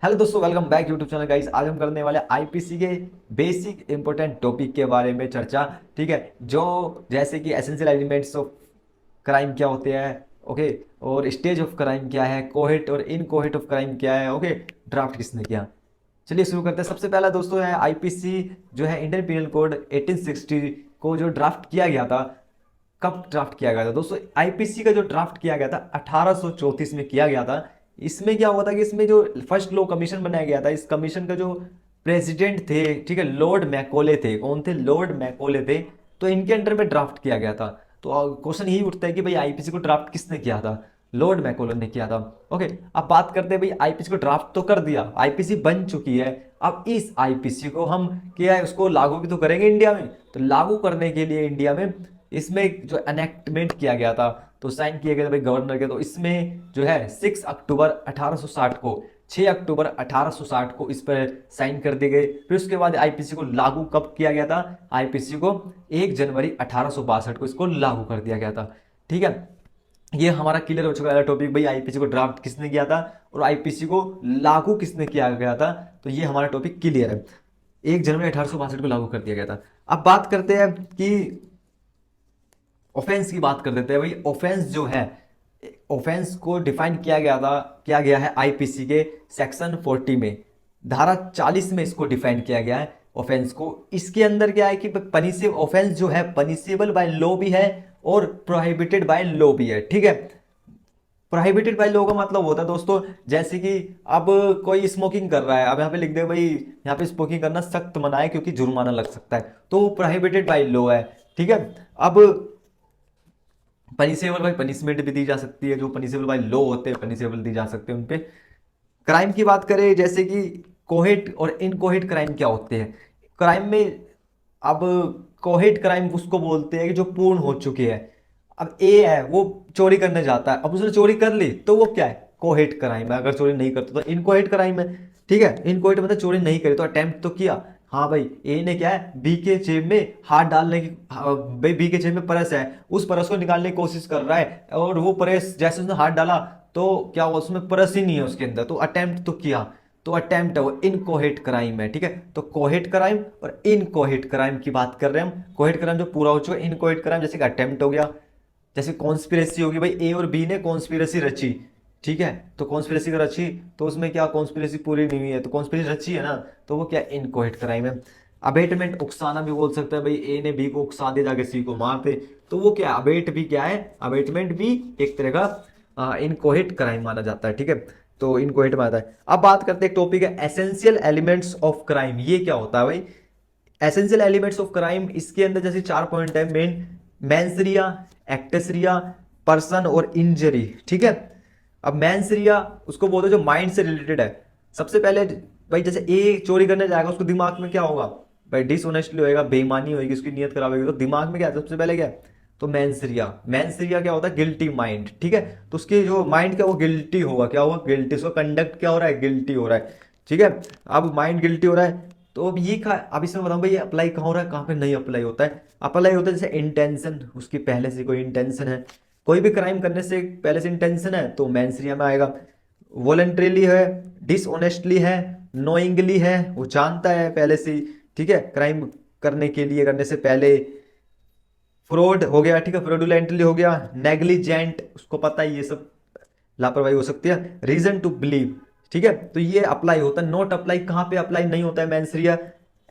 Hello दोस्तों, welcome back YouTube channel guys. आज हम करने वाले आईपीसी के बेसिक इंपॉर्टेंट टॉपिक के बारे में चर्चा। ठीक है, जो जैसे कि एसेंशियल एलिमेंट्स ऑफ क्राइम क्या होते हैं, ओके, और स्टेज ऑफ क्राइम क्या है, कोहेट और इन कोहेट ऑफ क्राइम क्या है, ओके, ड्राफ्ट किसने किया। चलिए शुरू करते हैं। सबसे पहला दोस्तों है आईपीसी, जो है इंडियन पिनल कोड 1860 को जो ड्राफ्ट किया गया था। कब ड्राफ्ट किया गया था दोस्तों? आईपीसी का जो ड्राफ्ट किया गया था 1834 में किया गया था। इसमें क्या हुआ था कि इसमें जो फर्स्ट लॉ कमीशन बनाया गया था, इस कमीशन का जो प्रेसिडेंट थे, ठीक है, लॉर्ड मैकोले थे। कौन थे? लॉर्ड मैकोले थे। तो इनके अंडर में ड्राफ्ट किया गया था। तो क्वेश्चन यही उठता है कि भाई आईपीसी को ड्राफ्ट किसने किया था? लॉर्ड मैकोले ने किया था। ओके, अब बात करते हैं भाई, आईपीसी को ड्राफ्ट तो कर दिया, आईपीसी बन चुकी है। अब इस आईपीसी को हम क्या है, उसको लागू भी तो करेंगे इंडिया में। तो लागू करने के लिए इंडिया में इसमें जो एनेक्टमेंट किया गया था, तो साइन किया गया था भाई गवर्नर के। तो इसमें जो है 6 अक्टूबर 1860 को, 6 अक्टूबर 1860 को इस पर साइन कर दिए गए। फिर उसके बाद आईपीसी को लागू कब किया गया था? आईपीसी को 1 जनवरी 1862 को इसको लागू कर दिया गया था। ठीक है, ये हमारा क्लियर हो चुका है टॉपिक भाई, आईपीसी को ड्राफ्ट किसने किया था और आईपीसी को लागू किसने किया गया था। तो ये हमारा टॉपिक क्लियर है। 1 जनवरी 1862 को लागू कर दिया गया था। अब बात करते हैं कि ऑफेंस की बात कर देते हैं भाई। ऑफेंस जो है, ऑफेंस को डिफाइन किया गया है आईपीसी के सेक्शन 40 में, धारा 40 में इसको डिफाइन किया गया है ऑफेंस को। इसके अंदर क्या है कि पनिशेबल ऑफेंस जो है पनिशेबल बाय लॉ भी है और प्रोहिबिटेड बाय लॉ भी है। ठीक है, प्रोहिबिटेड बाय लॉ का मतलब होता है दोस्तों, जैसे कि अब कोई स्मोकिंग कर रहा है, अब यहाँ पे लिख दे भाई यहाँ पे स्मोकिंग करना सख्त मना है क्योंकि जुर्माना लग सकता है, तो प्रोहिबिटेड बाय लॉ है। ठीक है, अब पनिशेबल बाई पनिशमेंट भी दी जा सकती है, जो पनिशेबल बाई लॉ होते हैं पनिशेबल दी जा सकते हैं उनपे। क्राइम की बात करें, जैसे कि कोहेट और इनकोहेट क्राइम क्या होते हैं क्राइम में। अब कोहेट क्राइम उसको बोलते हैं कि जो पूर्ण हो चुके हैं। अब ए है, वो चोरी करने जाता है, अब उसने चोरी कर ली तो वो क्या है? कोहेट क्राइम है। अगर चोरी नहीं करता तो इनकोहेट क्राइम है। ठीक है, इनकोहेट मतलब चोरी नहीं करी तो अटेम्प्ट तो किया। हाँ भाई, ए ने क्या है, बी के जेब में हाथ डालने की, हाँ, भाई बी के जेब में परस है, उस परस को निकालने की कोशिश कर रहा है, और वो परस जैसे उसने हाथ डाला तो क्या हुआ, उसमें परस ही नहीं है उसके अंदर, तो अटेम्प्ट तो किया। तो अटेम्प्ट है वो इनकोहेट क्राइम है। ठीक है, तो कोहेट क्राइम और इनकोहेट क्राइम की बात कर रहे हैं हम। कोहेट क्राइम जो पूरा हो चुका है, इनकोहेट क्राइम जैसे कि अटेम्प्ट हो गया, जैसे कॉन्स्पिरेसी होगी भाई, ए और बी ने कॉन्स्पिरेसी रची। ठीक है, तो कॉन्स्पिरेसी का रची, तो उसमें क्या कॉन्स्पिरेसी पूरी नहीं हुई है तो कॉन्स्पिरेसी रची है ना, तो वो क्या इनकोहेट क्राइम है। अबेटमेंट उकसाना भी बोल सकते हैं भाई, ए ने बी को उकसा दे जाके सी को मार दे, तो वो क्या अबेट भी क्या है, अबेटमेंट भी एक तरह का इनकोहेट क्राइम माना जाता है। ठीक है, तो इनकोहेट माना जाता है। अब बात करते हैं, एक टॉपिक है एसेंशियल एलिमेंट्स ऑफ क्राइम। ये क्या होता है भाई? एसेंशियल एलिमेंट्स ऑफ क्राइम, इसके अंदर जैसे 4 पॉइंट है मेन: मैंसरिया, एक्टसरिया, पर्सन और इंजरी। ठीक है, अब मैंसरिया उसको बोलते हैं जो माइंड से रिलेटेड है। सबसे पहले भाई जैसे ए चोरी करने जाएगा, उसको दिमाग में क्या होगा भाई? डिसऑनेस्टली होएगा, बेईमानी होगी, उसकी नीयत खराब होगी, तो दिमाग में क्या है सबसे पहले? क्या है? तो मैंसरिया। मैंसरिया क्या होता है? Guilty mind. ठीक है, तो उसके जो माइंड क्या वो गिल्टी होगा, क्या होगा? गिल्टी। उसका कंडक्ट क्या हो रहा है? गिल्टी हो रहा है। ठीक है, अब माइंड गिल्टी हो रहा है, तो अब ये अब इसमें बताऊं भाई, ये अप्लाई कहाँ हो रहा है, कहाँ पे नहीं अप्लाई होता है? अप्लाई होता है जैसे इंटेंशन, उसकी पहले से कोई इंटेंशन है, कोई भी क्राइम करने से पहले से इंटेंशन है तो मैंसरिया में आएगा। वॉलंटरीली है, डिसऑनेस्टली है, नोइंगली है, वो जानता है पहले से। ठीक है, क्राइम करने के लिए, करने से पहले। फ्रॉड हो गया, ठीक है, फ्रॉडुलेंटली हो गया। नेग्लिजेंट, उसको पता है ये सब लापरवाही हो सकती है। रीजन टू बिलीव, ठीक है, तो ये अप्लाई होता है। नॉट अप्लाई कहाँ पे अप्लाई नहीं होता है? मैंसरिया।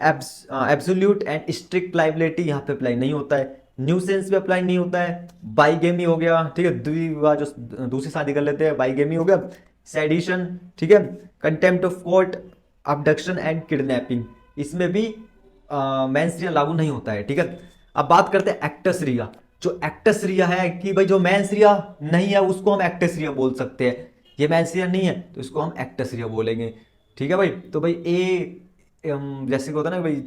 एब्सोल्यूट एंड स्ट्रिक्ट लाइबिलिटी यहाँ पे अप्लाई नहीं होता है। न्यूसेंस पे अप्लाई नहीं होता है। बाइगेमी हो गया, ठीक है, द्विविवाह, जो दूसरी शादी कर लेते हैं, बाइगेमी हो गया। सेडिशन, ठीक है, contempt of court, abduction and kidnapping, इसमें भी मैंसरिया लागू नहीं होता है। ठीक है, अब बात करते हैं एक्टस रिया। जो एक्टस रिया है कि भाई जो मैंस रिया नहीं है उसको हम एक्टस रिया बोल सकते हैं। ये मैंस रिया नहीं है तो इसको हम एक्टस रिया बोलेंगे। ठीक है भाई, तो भाई ए जैसे कि होता है ना भाई,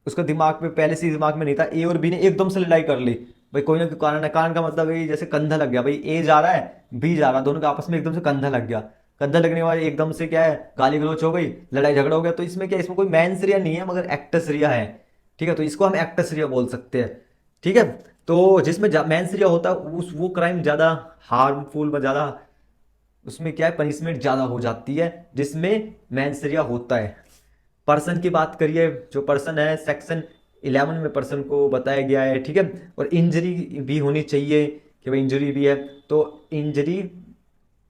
उसका दिमाग में पहले से ही दिमाग में नहीं था, ए और बी ने एकदम से लड़ाई कर ली भाई, कोई ना कोई कारण है। कारण का मतलब है जैसे कंधा लग गया भाई, ए जा रहा है बी जा रहा है, दोनों के आपस में एकदम से कंधा लग गया। कंधा लगने के बाद एकदम से क्या है, गाली गलौच हो गई, लड़ाई झगड़ा हो गया। तो इसमें क्या, इसमें कोई मैंस रिया नहीं है मगर एक्टस रिया है। ठीक है, तो इसको हम एक्टस रिया बोल सकते हैं। ठीक है, तो जिसमें मैंस रिया होता है उस वो क्राइम ज्यादा हार्मफुल, ज्यादा उसमें क्या है, पनिशमेंट ज़्यादा हो जाती है, जिसमें मैंसरिया होता है। पर्सन की बात करिए, जो पर्सन है सेक्शन 11 में पर्सन को बताया गया है, ठीक है। और इंजरी भी होनी चाहिए कि भाई इंजरी भी है, तो इंजरी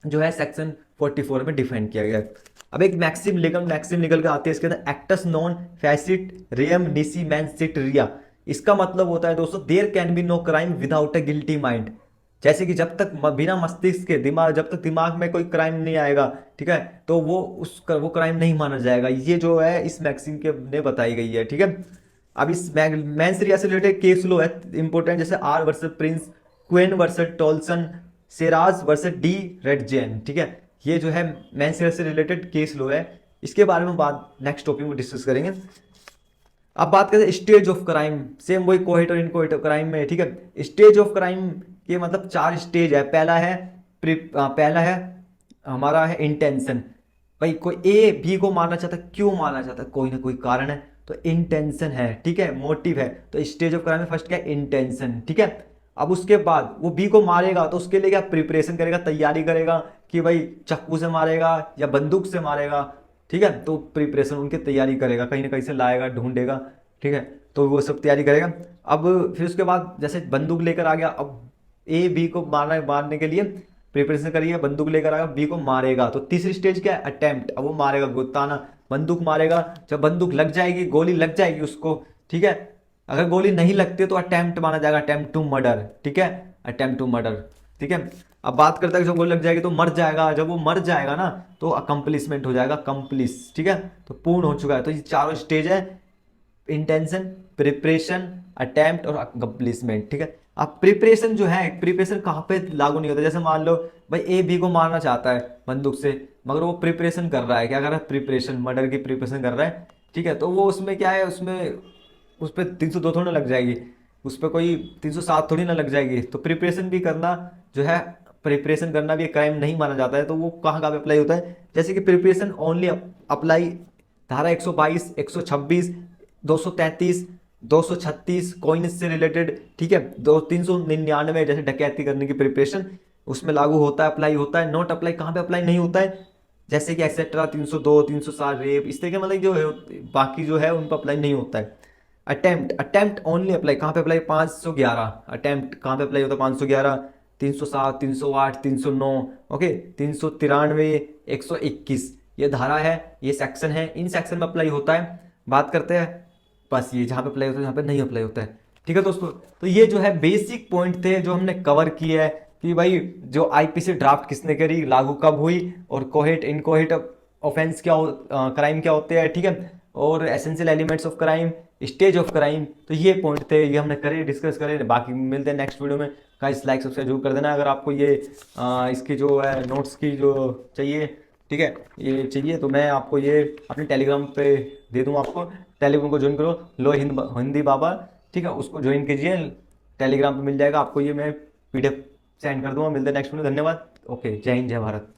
जो है सेक्शन 44 में डिफाइन किया गया है। अब एक मैक्सिम निकल के आती है इसके अंदर, एक्टस नॉन फैसिट रियम निसी मैंसिट रिया। इसका मतलब होता है दोस्तों, there can be no crime without a guilty mind. जैसे कि जब तक बिना मस्तिष्क के दिमाग, जब तक दिमाग में कोई क्राइम नहीं आएगा, ठीक है, तो वो क्राइम नहीं माना जाएगा। ये जो है इस मैक्सिम के ने बताई गई है, ठीक है। अब इस मैंसरिया से रिलेटेड केस लो है इंपॉर्टेंट, जैसे R versus Prince, Queen versus Tolson, Sherras versus De Rutzen, ठीक है। ये जो है मैंसरिया से रिलेटेड केस लो है, इसके बारे में बात नेक्स्ट टॉपिक में डिस्कस करेंगे। अब बात करें स्टेज ऑफ क्राइम, सेम वही कोहेट और इनकोहेट क्राइम में, ठीक है। स्टेज ऑफ क्राइम के मतलब 4 स्टेज है। पहला है हमारा है इंटेंशन। भाई कोई ए बी को मारना चाहता है, क्यों मारना चाहता है, कोई ना कोई कारण है, तो इंटेंशन है, ठीक है, मोटिव है। तो स्टेज ऑफ क्राइम में फर्स्ट क्या है, इंटेंशन, ठीक है। अब उसके बाद वो बी को मारेगा तो उसके लिए क्या प्रिपरेशन करेगा, तैयारी करेगा कि भाई चाकू से मारेगा या बंदूक से मारेगा, ठीक है। तो प्रिपरेशन उनकी तैयारी करेगा, कहीं ना कहीं से लाएगा, ढूंढेगा, ठीक है। तो वो सब तैयारी करेगा। अब फिर उसके बाद जैसे बंदूक लेकर आ गया, अब ए बी को मारने के लिए प्रिपरेशन करिए, बंदूक लेकर आएगा, बी को मारेगा। तो तीसरी स्टेज क्या है, अटेम्प्ट। अब वो मारेगा, गुत्ताना बंदूक मारेगा, जब बंदूक लग जाएगी, गोली लग जाएगी उसको, ठीक है। अगर गोली नहीं लगती तो अटेम्प्ट माना जाएगा, अटेम्प्ट टू मर्डर, ठीक है, अटेम्प्ट टू मर्डर, ठीक है। अब बात करता है जब गोली लग जाएगी तो मर जाएगा, जब वो मर जाएगा ना तो अकम्पलिशमेंट हो जाएगा, कंप्लीस, ठीक है, तो पूर्ण हो चुका है। तो ये चारों स्टेज है, इंटेंशन, प्रिपरेशन, अटेम्प्ट और अकम्पलिशमेंट, ठीक है। अब प्रिपरेशन जो है, प्रिपरेशन कहाँ पे लागू नहीं होता, जैसे मान लो भाई ए बी को मारना चाहता है बंदूक से, मगर वो प्रिपरेशन कर रहा है, क्या कर रहा है, प्रिपरेशन, मर्डर की प्रिपरेशन कर रहा है, ठीक है। तो वो उसमें क्या है, उसमें उस पर 302 थोड़ी ना लग जाएगी, उस पर कोई 307 थोड़ी ना लग जाएगी। तो प्रिपरेशन भी करना जो है, प्रिपरेशन करना भी एक क्राइम नहीं माना जाता है। तो वो कहाँ कहाँ पे अप्लाई होता है, जैसे कि प्रिपरेशन ओनली अप्लाई धारा 122, 126, 233, 236 कॉइन्स से रिलेटेड, ठीक है, 399 जैसे डकैती करने की प्रिपरेशन, उसमें लागू होता है, अप्लाई होता है। नॉट अप्लाई कहाँ पे अप्लाई नहीं होता है, जैसे कि एक्सेट्रा 302, 307 रेप, इस तरह के मतलब जो है बाकी जो है उन पर अप्लाई नहीं होता है। अटेम्प्ट ओनली अप्लाई कहाँ पे अप्लाई, 511 अटेम्प्ट कहाँ पे अप्लाई होता है, 511, 307, 308, 309, ओके, 393, 121, ये धारा है, ये सेक्शन है, इन सेक्शन में अप्लाई होता है। बात करते हैं बस ये जहाँ पे अप्लाई होता है, जहाँ पे नहीं अप्लाई होता है, ठीक है दोस्तों। तो ये जो है बेसिक पॉइंट थे जो हमने कवर किए है कि भाई जो आईपीसी ड्राफ्ट किसने करी, लागू कब हुई, और कोहेट इनकोहेट ऑफेंस क्या क्राइम क्या होते हैं, ठीक है, और essential elements of crime, stage of crime. तो ये पॉइंट थे, ये हमने करे, डिस्कस करे। बाकी मिलते हैं नेक्स्ट वीडियो में। गाइस लाइक सब्सक्राइब जरूर कर देना अगर आपको ये इसकी जो है नोट्स की जो चाहिए, ठीक है, ये चाहिए तो मैं आपको ये अपने टेलीग्राम पे दे दूँ आपको। टेलीग्राम को ज्वाइन करो, लो हिंदी बाबा, ठीक है, उसको ज्वाइन कीजिए, टेलीग्राम पे मिल जाएगा आपको, ये मैं पीडीएफ सेंड कर दूंगा। मिलते हैं नेक्स्ट वीडियो, धन्यवाद, ओके, जय हिंद, जय भारत।